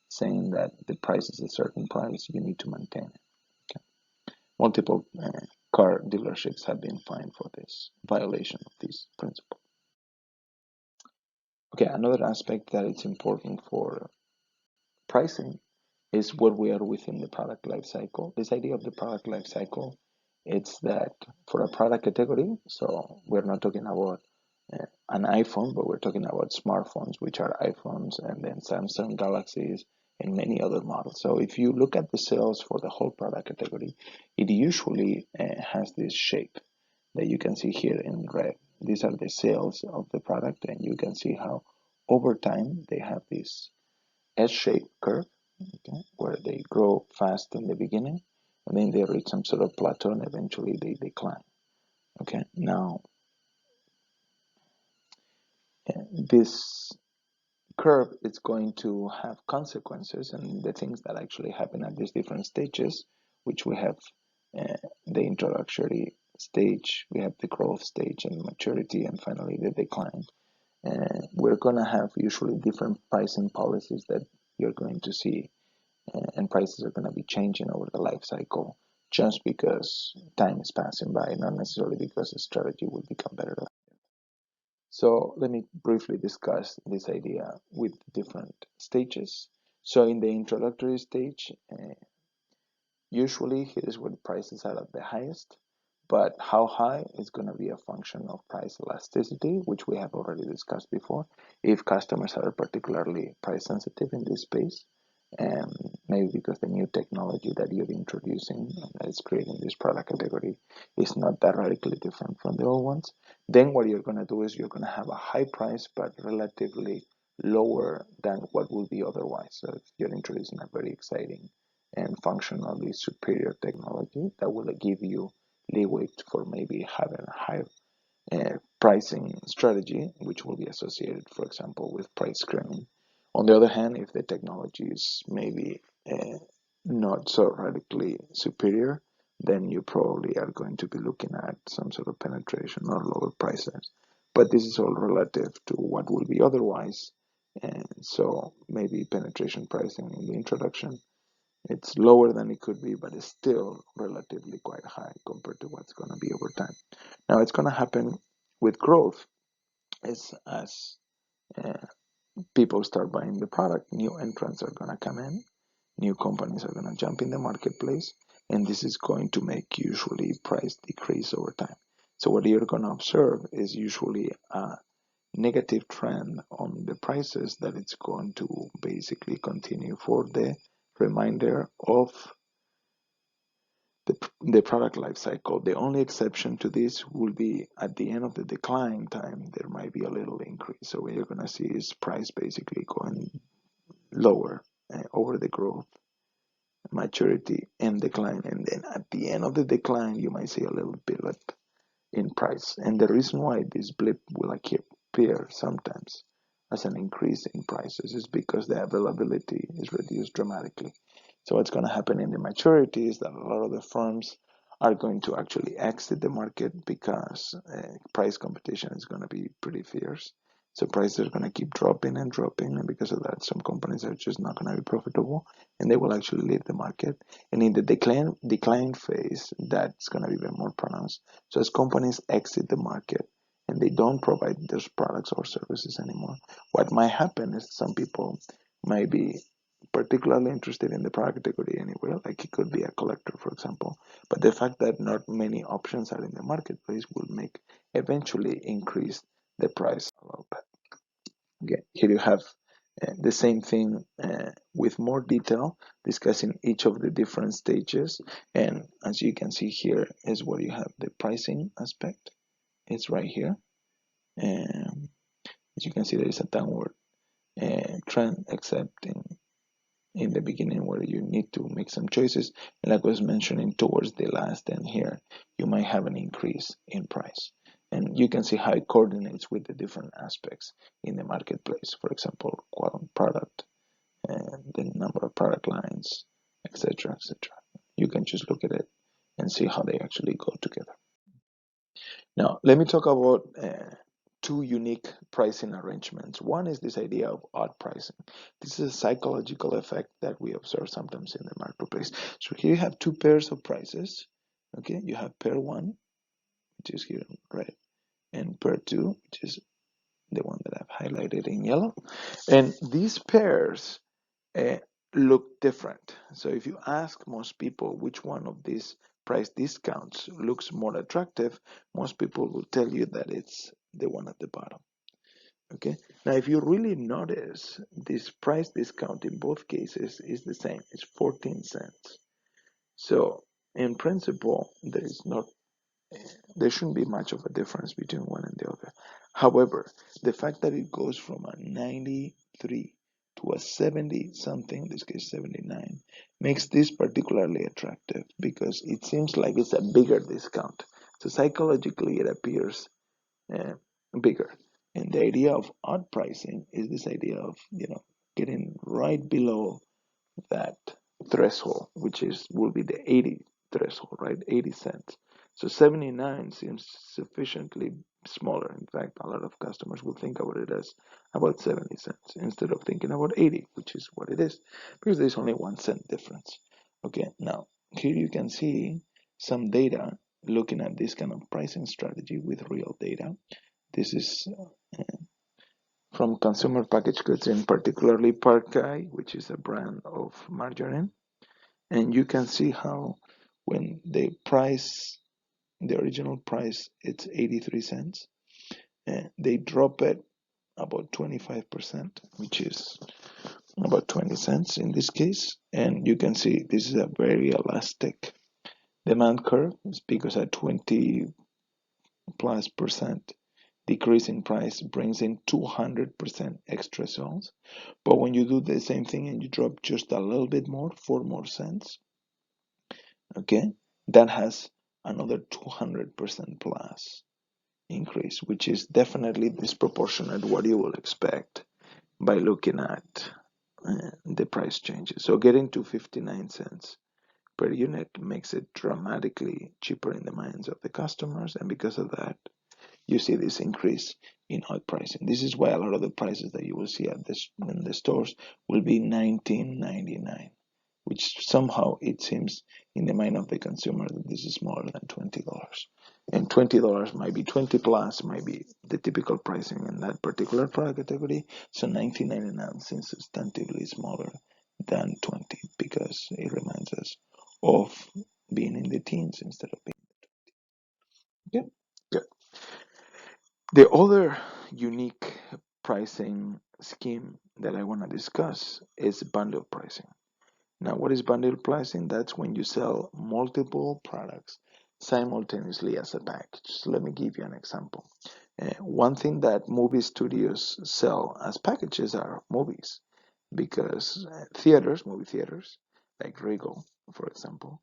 saying that the price is a certain price, you need to maintain it. Okay. Multiple car dealerships have been fined for this violation of this principle. Okay, another aspect that it's important for pricing is where we are within the product life cycle. This idea of the product life cycle, it's that for a product category, so we're not talking about an iPhone, but we're talking about smartphones, which are iPhones and then Samsung Galaxies and many other models. So if you look at the sales for the whole product category, it usually has this shape that you can see here in red. These are the sales of the product, and you can see how over time they have this S-shaped curve, okay, where they grow fast in the beginning, and then they reach some sort of plateau, and eventually they decline. Okay, now this curve is going to have consequences, and the things that actually happen at these different stages, which we have the introductory stage, we have the growth stage and maturity, and finally the decline. We're going to have usually different pricing policies that you're going to see, and prices are going to be changing over the life cycle just because time is passing by, not necessarily because the strategy will become better. So let me briefly discuss this idea with different stages. So in the introductory stage, usually here is where the prices are at the highest, but how high is going to be a function of price elasticity, which we have already discussed before. If customers are particularly price sensitive in this space, and maybe because the new technology that you're introducing that is creating this product category is not that radically different from the old ones, then what you're going to do is you're going to have a high price but relatively lower than what would be otherwise. So if you're introducing a very exciting and functionally superior technology, that will give you leeway for maybe having a higher pricing strategy, which will be associated, for example, with price skimming. On the other hand, if the technology is maybe not so radically superior, then you probably are going to be looking at some sort of penetration or lower prices. But this is all relative to what will be otherwise. And so maybe penetration pricing in the introduction, it's lower than it could be, but it's still relatively quite high compared to what's going to be over time. Now, it's going to happen with growth is as uh, people start buying the product, new entrants are going to come in, new companies are going to jump in the marketplace, and this is going to make usually price decrease over time. So what you're going to observe is usually a negative trend on the prices that it's going to basically continue for the remainder of the product life cycle. The only exception to this will be at the end of the decline time, there might be a little increase. So what you're going to see is price basically going lower over the growth, maturity, and decline. And then at the end of the decline, you might see a little blip in price. And the reason why this blip will appear sometimes as an increase in prices is because the availability is reduced dramatically. So what's going to happen in the maturity is that a lot of the firms are going to actually exit the market because price competition is going to be pretty fierce. So prices are going to keep dropping and dropping, and because of that, some companies are just not going to be profitable, and they will actually leave the market. And in the decline phase, that's going to be even more pronounced. So as companies exit the market and they don't provide those products or services anymore, what might happen is some people might be particularly interested in the product category anyway, like it could be a collector, for example. But the fact that not many options are in the marketplace will make eventually increase the price a little bit. Okay, here you have the same thing with more detail, discussing each of the different stages. And as you can see here is where you have the pricing aspect. It's right here. And as you can see, there is a downward trend, except in the beginning where you need to make some choices. And like I was mentioning towards the last end here, you might have an increase in price. And you can see how it coordinates with the different aspects in the marketplace. For example, quality product and the number of product lines, etc., etc. You can just look at it and see how they actually go together. Now, let me talk about two unique pricing arrangements. One is this idea of odd pricing. This is a psychological effect that we observe sometimes in the marketplace. So here you have two pairs of prices. Okay, you have pair one, which is here in red, and pair two, which is the one that I've highlighted in yellow. And these pairs uh, look different. So if you ask most people which one of these price discounts looks more attractive, most people will tell you that it's the one at the bottom. Okay. Now, if you really notice, this price discount in both cases is the same. It's 14 cents. So in principle, there shouldn't be much of a difference between one and the other. However, the fact that it goes from a 93 to a 70 something, in this case 79, makes this particularly attractive because it seems like it's a bigger discount. So psychologically, it appears uh, bigger. And the idea of odd pricing is this idea of getting right below that threshold, which will be the 80 threshold, right? 80 cents. So 79 seems sufficiently smaller. In fact, a lot of customers will think about it as about 70 cents instead of thinking about 80, which is what it is, because there's only 1 cent difference. Okay, now here you can see some data looking at this kind of pricing strategy with real data. This is from consumer packaged goods, and particularly Parkeye, which is a brand of margarine. And you can see how when the original price, it's 83 cents, and they drop it about 25%, which is about 20 cents in this case. And you can see this is a very elastic demand curve. It's because a 20+% decrease in price brings in 200% extra sales. But when you do the same thing and you drop just a little bit more, 4 more cents, okay, that has another 200% plus increase, which is definitely disproportionate what you will expect by looking at the price changes. So getting to 59 cents per unit makes it dramatically cheaper in the minds of the customers, and because of that, you see this increase in odd pricing. This is why a lot of the prices that you will see at this in the stores will be $19.99, which somehow it seems in the mind of the consumer that this is smaller than $20. And $20 might be 20 plus, might be the typical pricing in that particular product category. So $19.99 seems substantively smaller than 20 because it reminds us of being in the teens instead of being. Okay, good. The other unique pricing scheme that I want to discuss is bundle pricing. Now, what is bundle pricing? That's when you sell multiple products simultaneously as a package. So let me give you an example. One thing that movie studios sell as packages are movies, because movie theaters, like Regal, for example,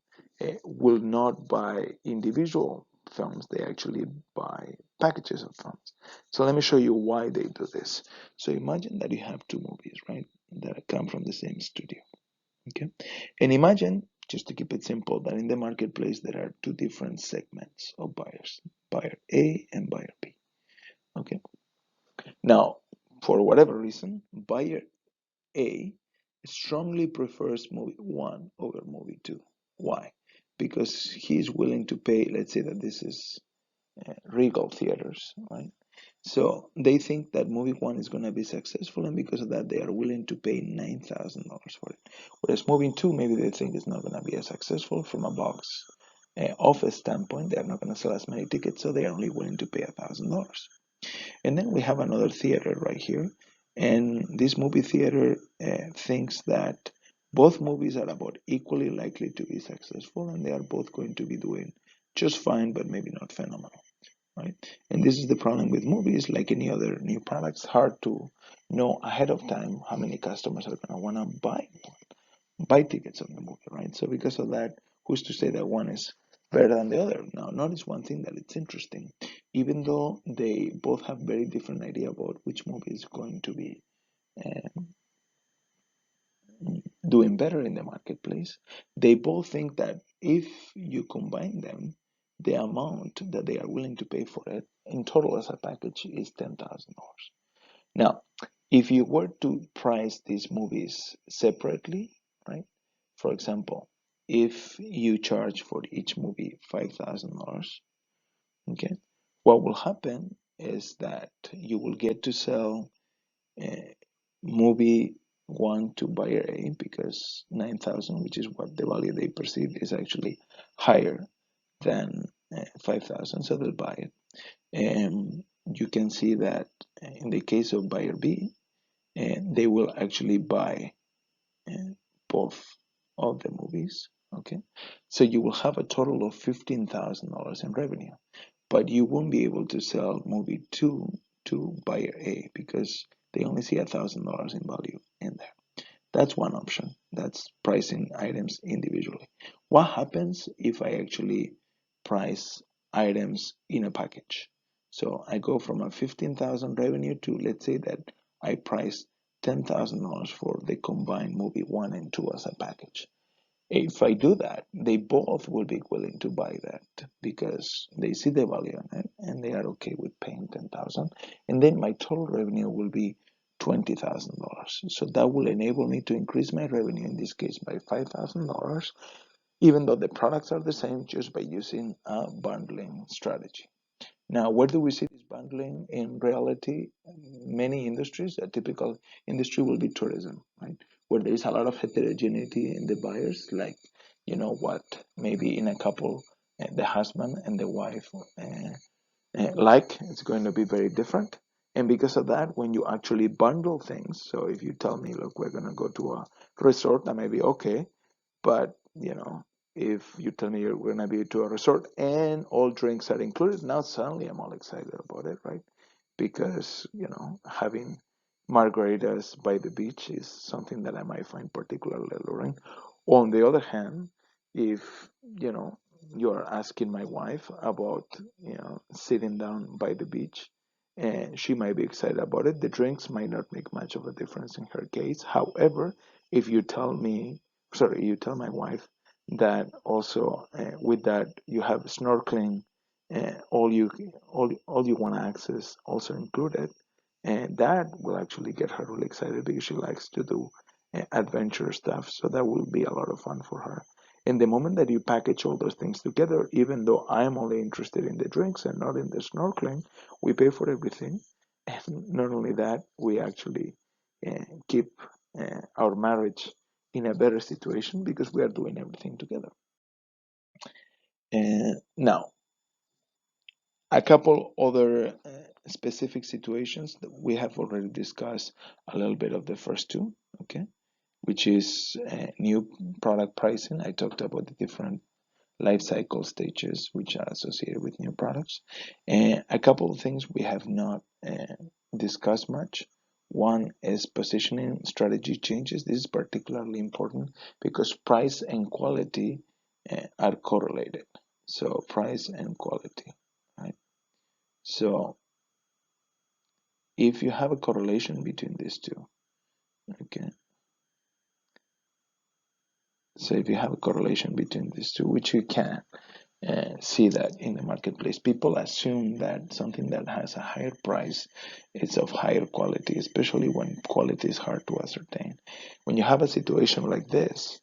will not buy individual films. They actually buy packages of films. So let me show you why they do this. So imagine that you have two movies, right, that come from the same studio. Okay, and imagine, just to keep it simple, that in the marketplace there are two different segments of buyers, buyer A and buyer B. Okay, now for whatever reason, buyer A strongly prefers movie one over movie two. Why? Because he's willing to pay, let's say that this is Regal Theaters, right? So they think that movie one is going to be successful, and because of that, they are willing to pay $9,000 for it. Whereas movie two, maybe they think it's not going to be as successful from a box office standpoint. They are not going to sell as many tickets, so they are only willing to pay $1,000. And then we have another theater right here, and this movie theater thinks that both movies are about equally likely to be successful, and they are both going to be doing just fine, but maybe not phenomenal. right? And this is the problem with movies, like any other new products, hard to know ahead of time how many customers are going to want to buy tickets on the movie, right? So because of that, who's to say that one is better than the other? Now, notice one thing that it's interesting. Even though they both have very different idea about which movie is going to be uh, doing better in the marketplace, they both think that if you combine them, the amount that they are willing to pay for it in total as a package is $10,000. Now, if you were to price these movies separately, right? For example, if you charge for each movie $5,000, okay, what will happen is that you will get to sell movie one to buyer A because 9,000, which is what the value they perceive, is actually higher than 5,000, so they'll buy it. And you can see that in the case of buyer B, they will actually buy uh, both of the movies. Okay, so you will have a total of $15,000 in revenue, but you won't be able to sell movie two to buyer A because they only see $1,000 in value in there. That's one option. That's pricing items individually. What happens if I actually price items in a package? So I go from a 15,000 revenue to, let's say that I price $10,000 for the combined movie one and two as a package. If I do that, they both will be willing to buy that because they see the value in it and they are okay with paying 10,000. And then my total revenue will be $20,000. So that will enable me to increase my revenue in this case by $5,000, even though the products are the same, just by using a bundling strategy. Now, where do we see this bundling in reality? Many industries, a typical industry will be tourism, right? Where there is a lot of heterogeneity in the buyers, like, you know what, maybe in a couple, the husband and the wife like, it's going to be very different. And because of that, when you actually bundle things, so if you tell me, look, we're going to go to a resort, that may be okay. But, if you tell me you're going to be to a resort and all drinks are included, now suddenly I'm all excited about it, right? Because, having margaritas by the beach is something that I might find particularly alluring. On the other hand, if, you're asking my wife about, sitting down by the beach, and she might be excited about it. The drinks might not make much of a difference in her case. However, if you tell me sorry, you tell my wife that also with that you have snorkeling, all you want to access also included, and that will actually get her really excited because she likes to do adventure stuff. So that will be a lot of fun for her. And the moment that you package all those things together, even though I'm only interested in the drinks and not in the snorkeling, we pay for everything. And not only that, we actually keep our marriage in a better situation because we are doing everything together. And now, a couple other specific situations that we have already discussed a little bit of the first two, okay, which is new product pricing. I talked about the different life cycle stages which are associated with new products. And a couple of things we have not discussed much. One is positioning strategy changes. This is particularly important because price and quality are correlated. So price and quality, right? So if you have a correlation between these two, okay. So if you have a correlation between these two, which you can, see that in the marketplace. People assume that something that has a higher price is of higher quality, especially when quality is hard to ascertain. When you have a situation like this,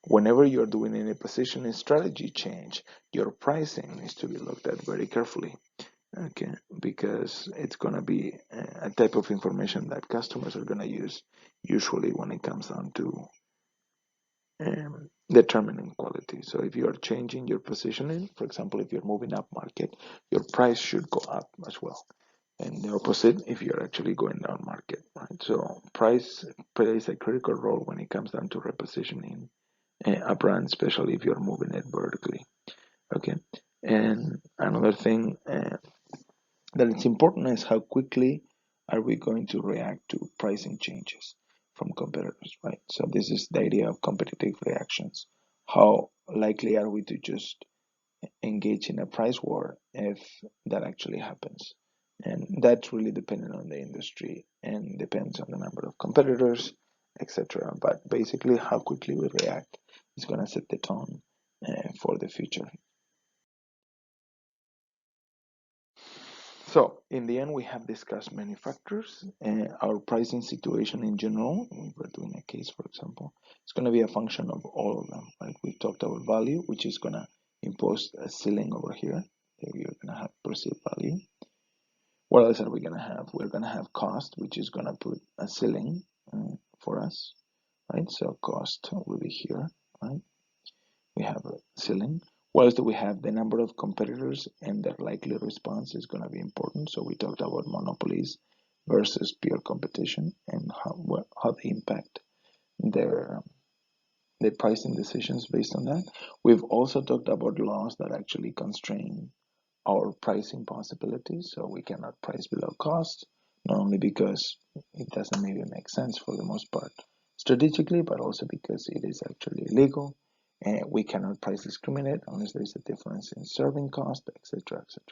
whenever you're doing any positioning strategy change, your pricing needs to be looked at very carefully. Okay, because it's going to be a type of information that customers are going to use usually when it comes down to determining quality. So if you are changing your positioning, for example, if you're moving up market, your price should go up as well. And the opposite if you're actually going down market, right? So price plays a critical role when it comes down to repositioning a brand, especially if you're moving it vertically. Okay. And another thing that it's important is how quickly are we going to react to pricing changes from competitors, right? So this is the idea of competitive reactions. How likely are we to just engage in a price war if that actually happens? And that's really dependent on the industry and depends on the number of competitors, etc. But basically, how quickly we react is going to set the tone for the future. So, in the end, we have discussed many factors. Our pricing situation in general, if we're doing a case, for example, it's going to be a function of all of them. Right? We talked about value, which is going to impose a ceiling over here. You're going to have perceived value. What else are we going to have? We're going to have cost, which is going to put a ceiling for us, right? So cost will be here, right? We have a ceiling. What else do we have? The number of competitors and their likely response is going to be important. So we talked about monopolies versus pure competition and how they impact their the pricing decisions based on that. We've also talked about laws that actually constrain our pricing possibilities. So we cannot price below cost, not only because it doesn't maybe make sense for the most part strategically, but also because it is actually illegal. And we cannot price discriminate unless there is a difference in serving cost, etc., etc.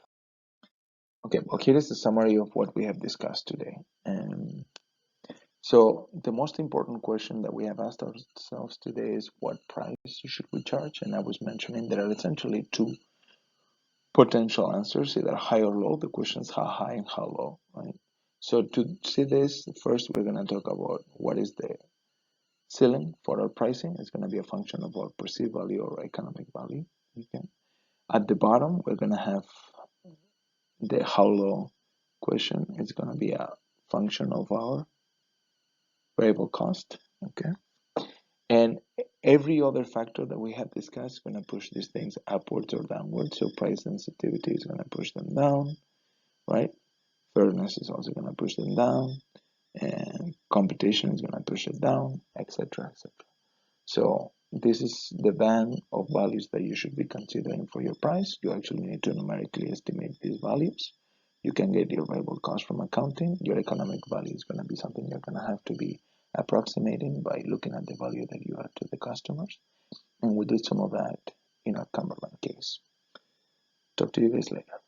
Okay, well, here is the summary of what we have discussed today. So the most important question that we have asked ourselves today is what price should we charge? And I was mentioning there are essentially two potential answers, either high or low. The question is how high and how low, right? So to see this, first we're going to talk about what is the ceiling for our pricing. It's going to be a function of our perceived value or economic value. Okay. At the bottom, we're going to have the how low question. It's going to be a function of our variable cost. Okay. And every other factor that we have discussed is going to push these things upwards or downwards. So price sensitivity is going to push them down, right? Fairness is also going to push them down, and competition is going to push it down, etc., etc. So this is the band of values that you should be considering for your price. You actually need to numerically estimate these values. You can get your variable cost from accounting. Your economic value is going to be something you're going to have to be approximating by looking at the value that you add to the customers. And we did some of that in our Cumberland case. Talk to you guys later.